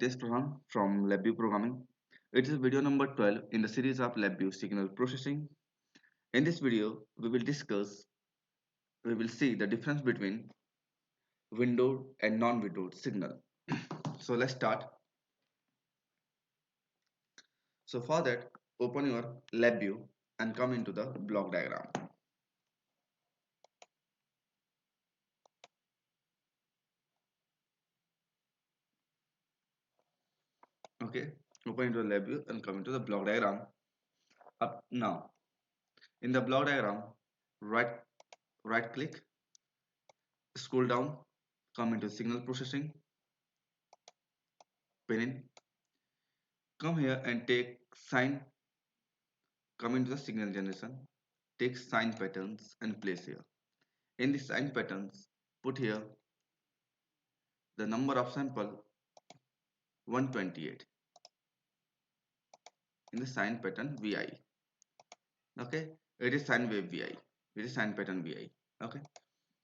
This program from LabVIEW Programming. It is video number 12 in the series of LabVIEW Signal Processing. In this video, we will see the difference between windowed and non-windowed signal. So let's start. So for that, open your LabVIEW and come into the block diagram. Okay, open into the LabVIEW and come into the block diagram. Up now, in the block diagram, right right click, scroll down, come into signal processing, pin, come here and take sign. Come into the signal generation, take sign patterns and place here. In the sign patterns, put here the number of sample 128 in the sign pattern VI. Okay, it is sine wave VI. It is sine pattern VI. Okay.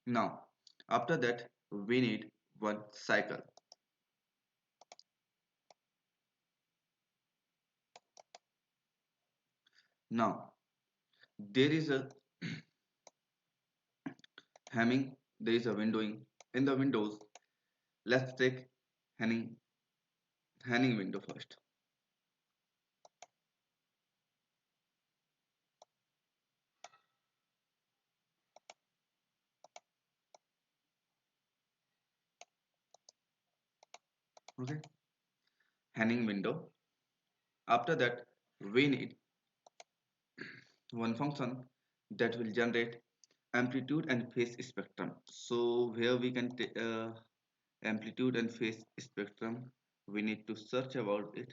Now, after that, we need one cycle. Now, there is a Hamming, there is a windowing. In the windows, let's take Hanning Hanning window first. Okay, Hanning window. After that, we need one function that will generate amplitude and phase spectrum. So here we can take amplitude and phase spectrum. We need to search about it.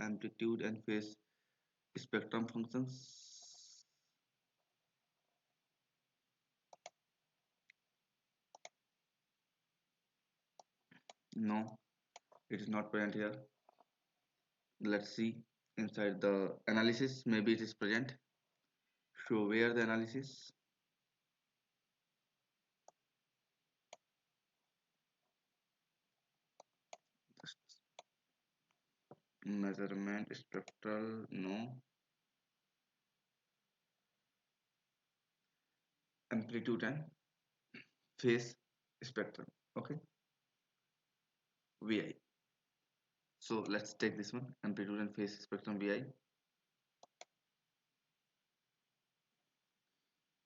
Amplitude and phase spectrum functions. No, it is not present here. Let's see inside the analysis. Maybe it is present. Show where the analysis. Measurement spectral. No. Amplitude and phase spectrum. Okay. VI. So let's take this one. Amplitude and phase spectrum VI.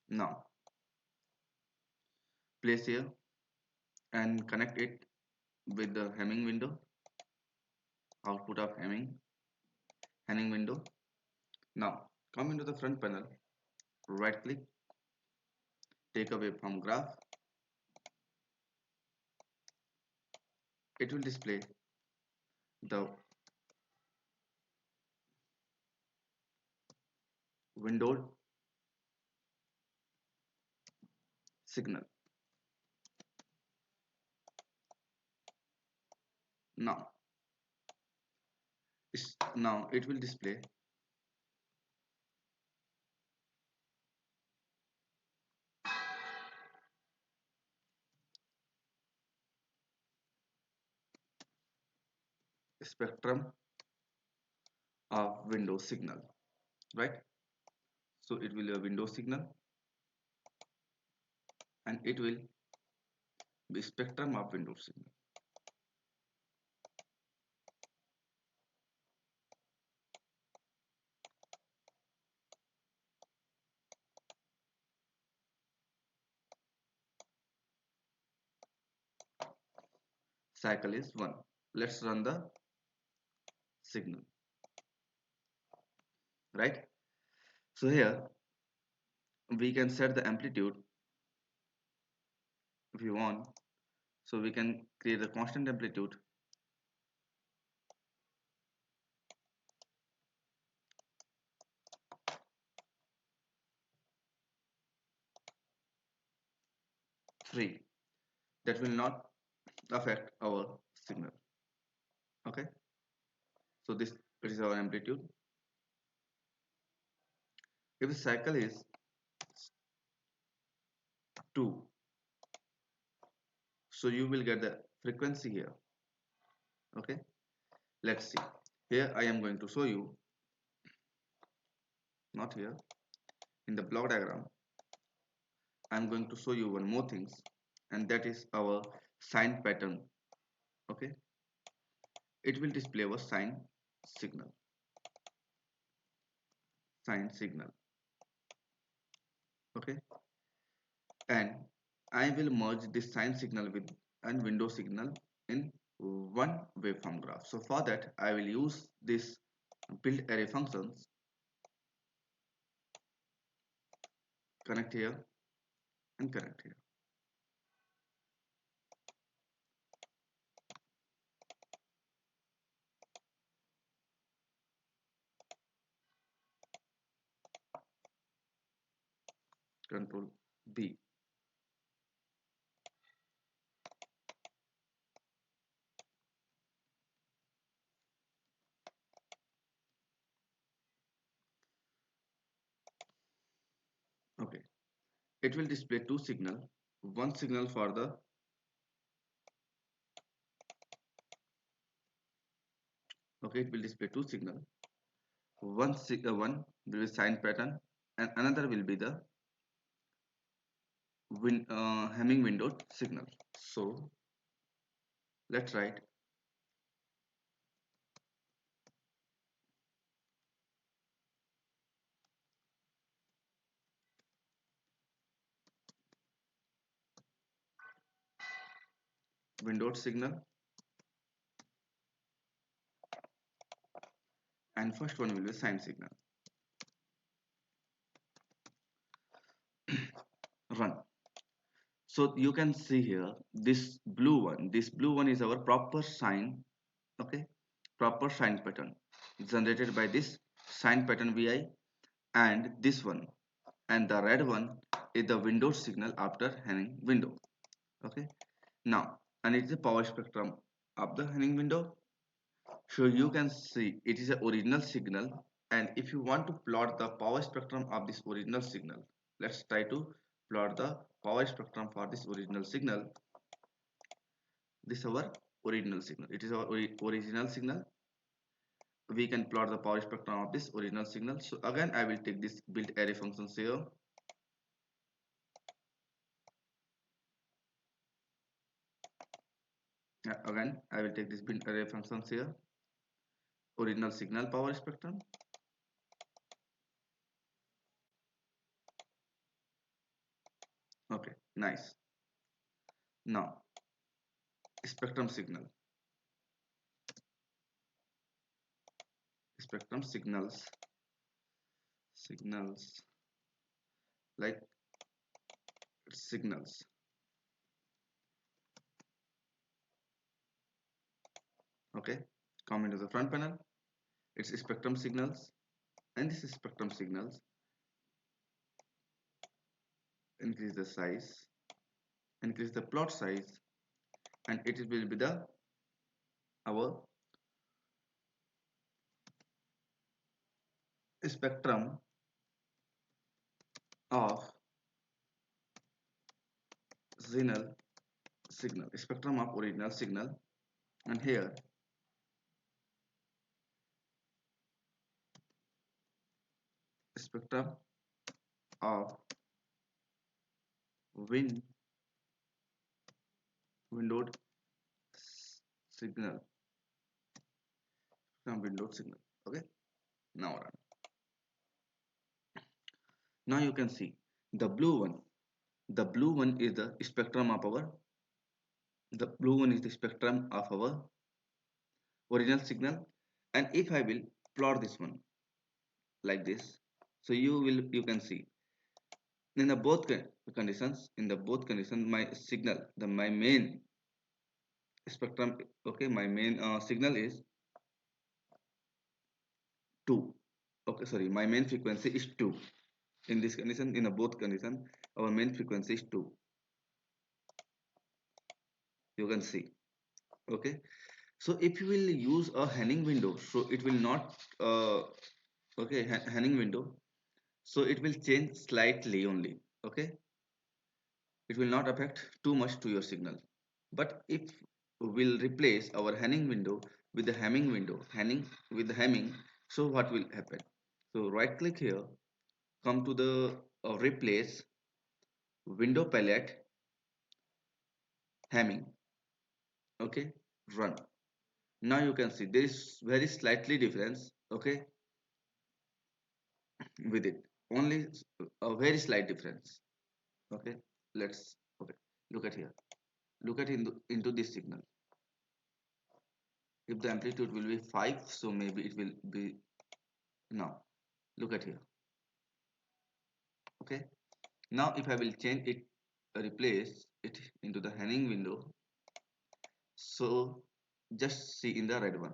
Now place here and connect it with the Hamming window. Output of Hamming window. Now come into the front panel. Right click. Take a waveform graph. It will display the windowed signal. Now, now it will display spectrum of window signal, right? So it will be a window signal and it will be spectrum of window signal. Cycle is 1. Let's run the signal, right? So here we can set the amplitude if you want. So we can create a constant amplitude. Free that will not affect our signal. Okay, so this is our amplitude. If the cycle is 2, so you will get the frequency here. Okay, Let's see. Here I am going to show you, not here, in the block diagram I'm going to show you one more things, and that is our sign pattern. Okay, it will display our signal sign signal. Okay, and I will merge this sign signal with and window signal in one waveform graph. So for that I will use this build array functions. Connect here and connect here. Control B. Okay, it will display two signal, one signal for the okay, it will display two signal. One will be sign pattern and another will be the Hamming window signal. So let's write window signal, and first one will be sign signal. Run. So you can see here this blue one is our proper sign. Okay, proper sign pattern generated by this sign pattern vi, and this one and the red one is the window signal after Hamming window. Okay, now and it is the power spectrum of the Hamming window. So you can see it is a original signal, and if you want to plot the power spectrum of this original signal, let's try to plot the power spectrum for this original signal. This is our original signal. It is our original signal. We can plot the power spectrum of this original signal. So again I will take this build array functions here. Again I will take this build array functions here. Original signal power spectrum. Okay, nice. Now spectrum signals like signals. Okay, come into the front panel. It's spectrum signals, and this is spectrum signals. Increase the size, increase the plot size, and it will be the our spectrum of original signal, spectrum of original signal. And here spectrum of win windowed signal from windowed signal. Okay, now run. Now you can see the blue one. The blue one is the spectrum of our the blue one is the spectrum of our original signal. And if I will plot this one like this, so you can see in the both conditions, in the both conditions my signal, the my main spectrum, okay, my main signal is 2. Okay, sorry, my main frequency is 2. In this condition, in a both condition, our main frequency is 2. You can see. Okay, so if you will use a Hamming window, so it will not okay, Hamming window, so it will change slightly only. Okay, it will not affect too much to your signal. But if we'll replace our Hamming window with the Hamming window, Hamming with the Hamming. So what will happen? So right click here, come to the replace window palette Hamming. Okay, run. Now you can see there is very slightly difference. Okay, with it only a very slight difference. Okay, let's okay look at here. Look at into this signal. If the amplitude will be 5, so maybe it will be now. Look at here. Okay, now if I will change it, replace it into the Hamming window, so just see in the red one.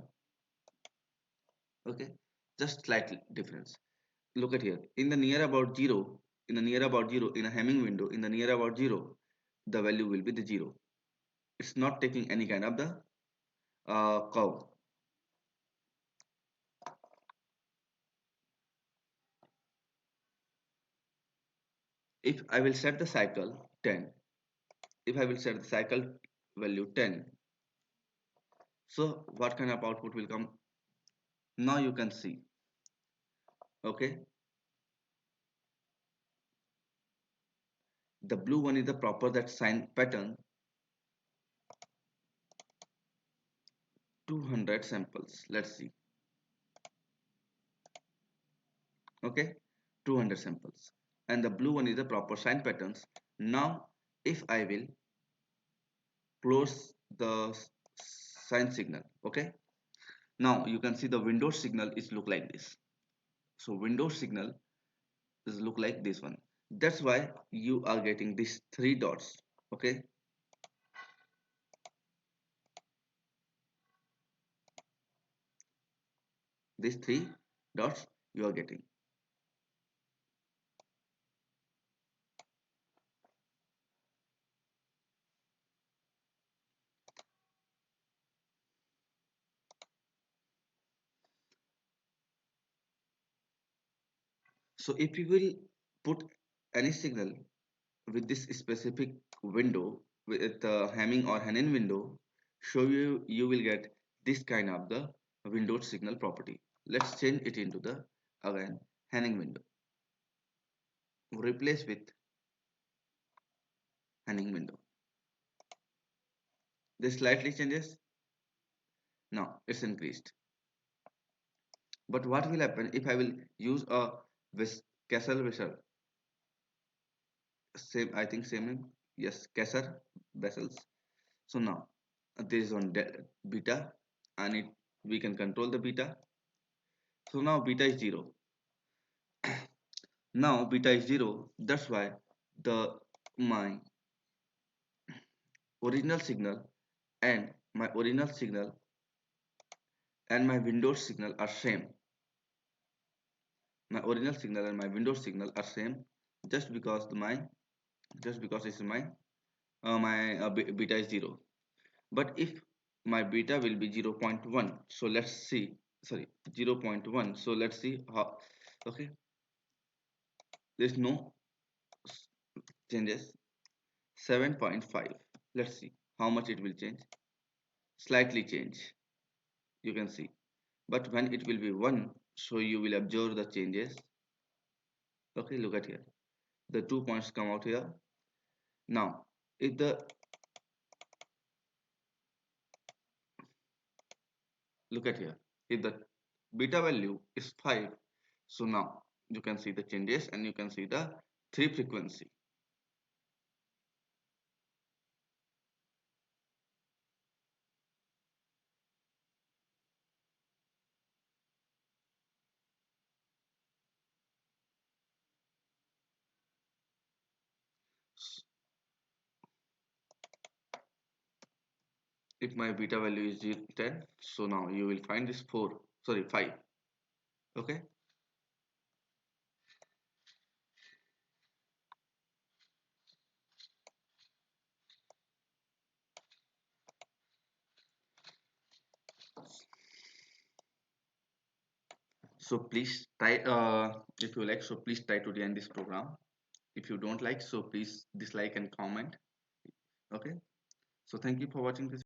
Okay, just slight difference. Look at here, in the near about 0, in the near about 0, in a Hamming window, in the near about 0, the value will be the 0. It's not taking any kind of the curve. If I will set the cycle 10, if I will set the cycle value 10, so what kind of output will come? Now you can see. Okay, the blue one is the proper that sine pattern. 200 samples, let's see. Okay, 200 samples, and the blue one is the proper sine patterns. Now if I will close the sine signal, okay, now you can see the Windows signal is look like this. So Windows signal is look like this one. That's why you are getting these three dots. Okay, these three dots you are getting. So if you will put any signal with this specific window, with the Hamming or Hanen window, show you will get this kind of the Windows signal property. Let's change it into the again Hamming window. Replace with Hamming window. This slightly changes. Now it's increased. But what will happen if I will use a Kessel vessel? Same, I think same name. Yes, Kessel vessels. So now there is one beta, and we can control the beta. So now beta is 0. Now beta is 0. That's why the my original signal and my original signal and my Windows signal are same. My original signal and my Windows signal are same, just because it's my beta is 0. But if my beta will be 0.1, so let's see, sorry, 0.1, so let's see how. Okay, there's no changes. 7.5, let's see how much it will change. Slightly change, you can see. But when it will be 1, so you will observe the changes. Okay, look at here, the 2 points come out here. Now if the look at here, if the beta value is 5, so now you can see the changes and you can see the 3 frequency. If my beta value is 10, so now you will find this 4, sorry, 5. Okay, so please try, if you like, so please try to end this program. If you don't like, so please dislike and comment. Okay, so thank you for watching this.